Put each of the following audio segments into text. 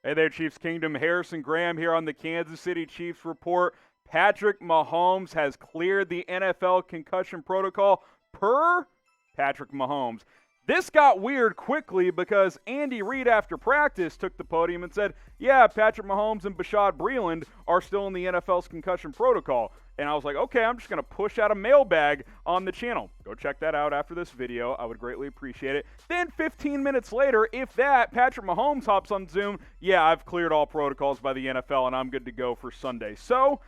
Hey there, Chiefs Kingdom. Harrison Graham here on the Kansas City Chiefs Report. Patrick Mahomes has cleared the NFL concussion protocol per Patrick Mahomes. This got weird quickly because Andy Reid after practice took the podium and said, yeah, Patrick Mahomes and Bashaud Breeland are still in the NFL's concussion protocol. And I was like, okay, I'm just going to push out a mailbag on the channel. Go check that out after this video. I would greatly appreciate it. Then 15 minutes later, if that, Patrick Mahomes hops on Zoom. Yeah, I've cleared all protocols by the NFL and I'm good to go for Sunday. So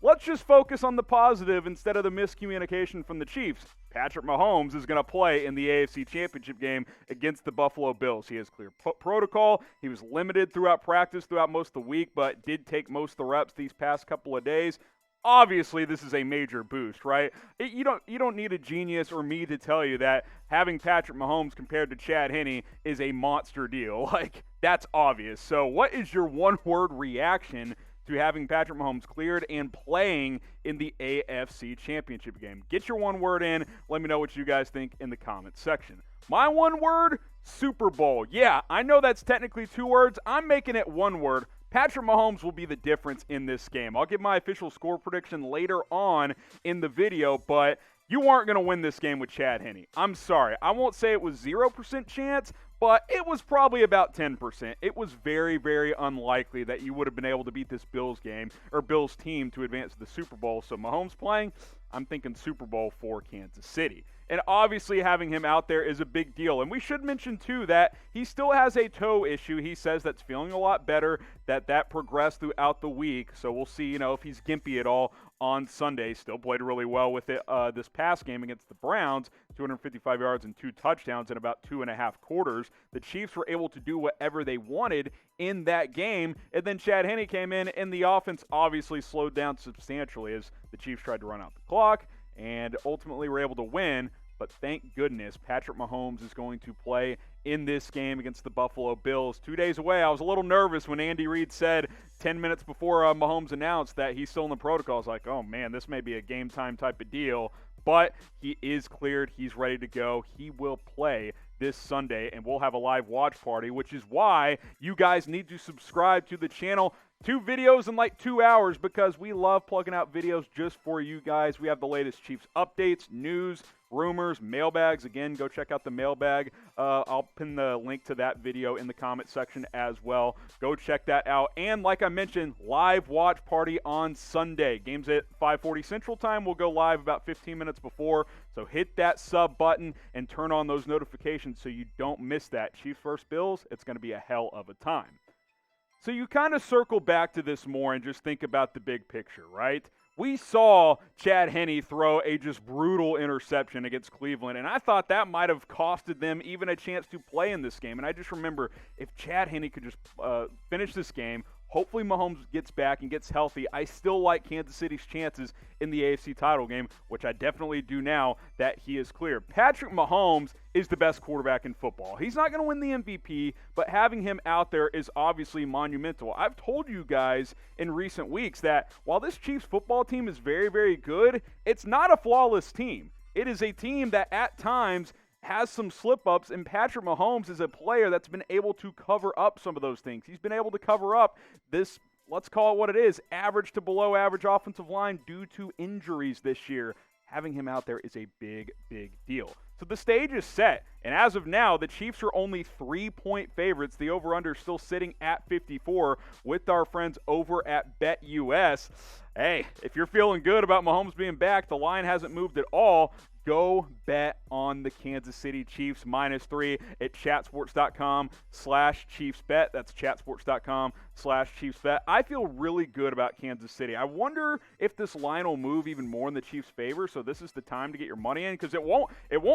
let's just focus on the positive instead of the miscommunication from the Chiefs. Patrick Mahomes is going to play in the AFC Championship game against the Buffalo Bills. He has clear protocol. He was limited throughout practice throughout most of the week, but did take most of the reps these past couple of days. Obviously, this is a major boost, right? You don't need a genius or me to tell you that having Patrick Mahomes compared to Chad Henne is a monster deal. Like, that's obvious. So what is your one-word reaction to having Patrick Mahomes cleared and playing in the AFC Championship game? Get your one word in. Let me know what you guys think in the comments section. My one word, Super Bowl. Yeah, I know that's technically two words. I'm making it one word. Patrick Mahomes will be the difference in this game. I'll give my official score prediction later on in the video, but you aren't going to win this game with Chad Henne. I'm sorry. I won't say it was 0% chance, but it was probably about 10%. It was very, very unlikely that you would have been able to beat this Bills game or Bills team to advance to the Super Bowl. So Mahomes playing, I'm thinking Super Bowl for Kansas City. And obviously having him out there is a big deal. And we should mention, too, that he still has a toe issue. He says that's feeling a lot better, that progressed throughout the week. So we'll see, if he's gimpy at all on Sunday. Still played really well with it this past game against the Browns, 255 yards and 2 touchdowns in about 2.5 quarters. The Chiefs were able to do whatever they wanted in that game. And then Chad Henne came in, and the offense obviously slowed down substantially as the Chiefs tried to run out the clock and ultimately were able to win. But thank goodness Patrick Mahomes is going to play in this game against the Buffalo Bills. 2 days away. I was a little nervous when Andy Reid said 10 minutes before Mahomes announced that he's still in the protocol. I was like, oh, man, this may be a game time type of deal. But he is cleared. He's ready to go. He will play this Sunday, and we'll have a live watch party, which is why you guys need to subscribe to the channel. 2 videos in like 2 hours because we love plugging out videos just for you guys. We have the latest Chiefs updates, news, rumors, mailbags. Again, go check out the mailbag. I'll pin the link to that video in the comment section as well. Go check that out. And like I mentioned, live watch party on Sunday. Games at 5:40 Central Time. We'll go live about 15 minutes before. So hit that sub button and turn on those notifications so you don't miss that. Chiefs vs. Bills, it's going to be a hell of a time. So you kind of circle back to this more and just think about the big picture, right? We saw Chad Henne throw a just brutal interception against Cleveland, and I thought that might have costed them even a chance to play in this game. And I just remember if Chad Henne could just finish this game, hopefully Mahomes gets back and gets healthy, I still like Kansas City's chances in the AFC title game, which I definitely do now that he is clear. Patrick Mahomes is the best quarterback in football. He's not going to win the MVP, but having him out there is obviously monumental. I've told you guys in recent weeks that while this Chiefs football team is very, very good, it's not a flawless team. It is a team that at times has some slip-ups, and Patrick Mahomes is a player that's been able to cover up some of those things. He's been able to cover up this, let's call it what it is, average to below average offensive line due to injuries this year. Having him out there is a big, big deal. So the stage is set, and as of now, the Chiefs are only 3-point favorites. The over-under is still sitting at 54 with our friends over at BetUS. Hey, if you're feeling good about Mahomes being back, the line hasn't moved at all. Go bet on the Kansas City Chiefs -3 at chatsports.com/ChiefsBet. That's chatsports.com/ChiefsBet. I feel really good about Kansas City. I wonder if this line will move even more in the Chiefs' favor, so this is the time to get your money in because it won't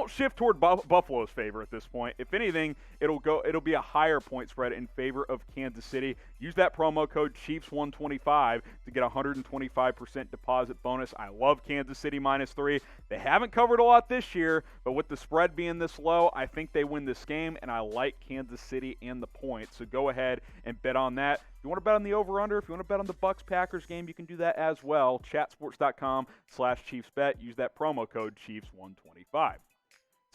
shift toward Buffalo's favor at this point. If anything, it'll be a higher point spread in favor of Kansas City. Use that promo code CHIEFS125 to get a 125% deposit bonus. I love Kansas City -3. They haven't covered a lot this year, but with the spread being this low, I think they win this game, and I like Kansas City and the points. So go ahead and bet on that. If you want to bet on the over-under, if you want to bet on the Bucs-Packers game, you can do that as well. Chatsports.com/ChiefsBet. Use that promo code CHIEFS125.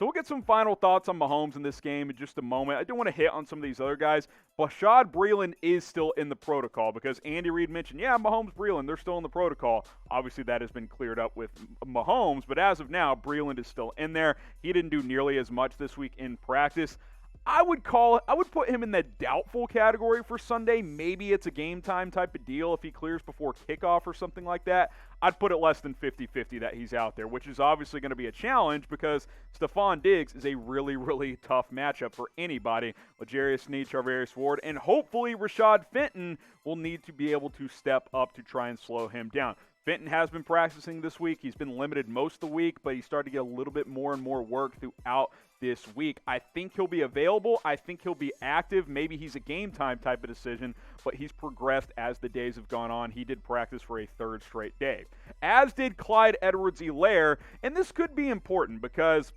So we'll get some final thoughts on Mahomes in this game in just a moment. I do want to hit on some of these other guys. Bashaud Breeland is still in the protocol because Andy Reid mentioned, Mahomes, Breeland, they're still in the protocol. Obviously, that has been cleared up with Mahomes, but as of now, Breeland is still in there. He didn't do nearly as much this week in practice. I would put him in the doubtful category for Sunday. Maybe it's a game time type of deal if he clears before kickoff or something like that. I'd put it less than 50-50 that he's out there, which is obviously going to be a challenge because Stephon Diggs is a really, really tough matchup for anybody. L'Jarius Sneed, Charvarius Ward, and hopefully Rashad Fenton will need to be able to step up to try and slow him down. Fenton has been practicing this week. He's been limited most of the week, but he started to get a little bit more and more work throughout this week. I think he'll be available. I think he'll be active. Maybe he's a game time type of decision, but he's progressed as the days have gone on. He did practice for a third straight day, as did Clyde Edwards-Helaire, and this could be important because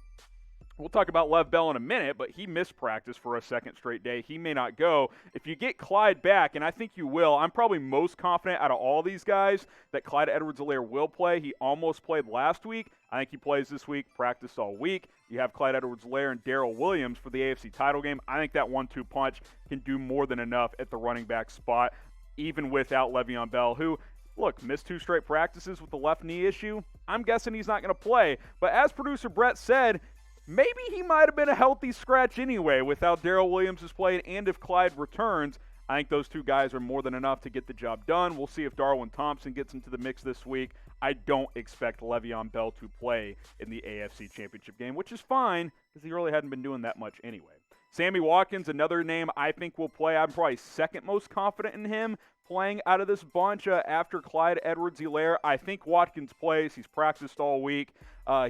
we'll talk about Lev Bell in a minute, but he missed practice for a second straight day. He may not go. If you get Clyde back, and I think you will, I'm probably most confident out of all these guys that Clyde Edwards-Helaire will play. He almost played last week. I think he plays this week, practiced all week. You have Clyde Edwards-Helaire and Darrell Williams for the AFC title game. I think that 1-2 punch can do more than enough at the running back spot, even without Le'Veon Bell, who, look, missed 2 straight practices with the left knee issue. I'm guessing he's not going to play. But as producer Brett said, maybe he might have been a healthy scratch anyway without Darrell Williams has played, and if Clyde returns, I think those two guys are more than enough to get the job done. We'll see if Darwin Thompson gets into the mix this week. I don't expect Le'Veon Bell to play in the AFC Championship game, which is fine because he really hadn't been doing that much anyway. Sammy Watkins, another name I think will play. I'm probably second most confident in him playing out of this bunch after Clyde Edwards-Helaire. I think Watkins plays. He's practiced all week.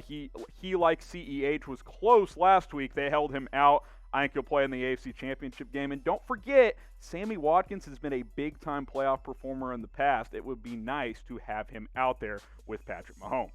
He like CEH, was close last week. They held him out. I think he'll play in the AFC Championship game. And don't forget, Sammy Watkins has been a big-time playoff performer in the past. It would be nice to have him out there with Patrick Mahomes.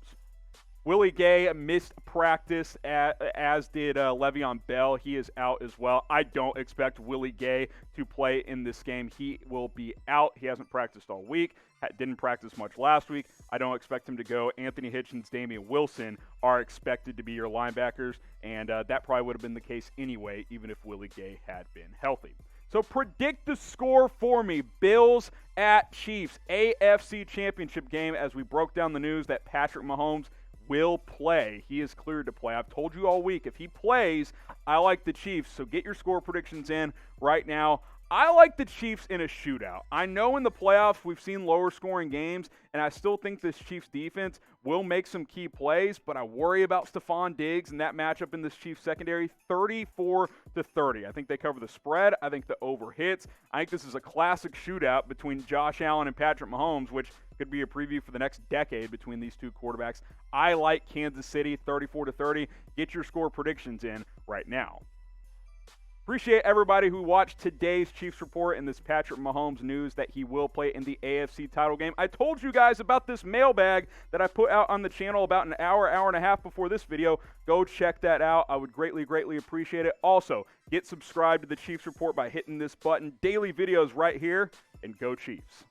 Willie Gay missed practice, as did Le'Veon Bell. He is out as well. I don't expect Willie Gay to play in this game. He will be out. He hasn't practiced all week. Didn't practice much last week. I don't expect him to go. Anthony Hitchens, Damian Wilson are expected to be your linebackers, and that probably would have been the case anyway, even if Willie Gay had been healthy. So predict the score for me. Bills at Chiefs, AFC Championship game, as we broke down the news that Patrick Mahomes will play. He is cleared to play. I've told you all week, if he plays, I like the Chiefs. So get your score predictions in right now. I like the Chiefs in a shootout. I know in the playoffs we've seen lower scoring games, and I still think this Chiefs defense will make some key plays, but I worry about Stephon Diggs and that matchup in this Chiefs secondary, 34-30. I think they cover the spread. I think the over hits. I think this is a classic shootout between Josh Allen and Patrick Mahomes, which could be a preview for the next decade between these two quarterbacks. I like Kansas City 34-30. Get your score predictions in right now. Appreciate everybody who watched today's Chiefs Report and this Patrick Mahomes news that he will play in the AFC title game. I told you guys about this mailbag that I put out on the channel about an hour and a half before this video. Go check that out. I would greatly, greatly appreciate it. Also, get subscribed to the Chiefs Report by hitting this button. Daily videos right here, and go Chiefs.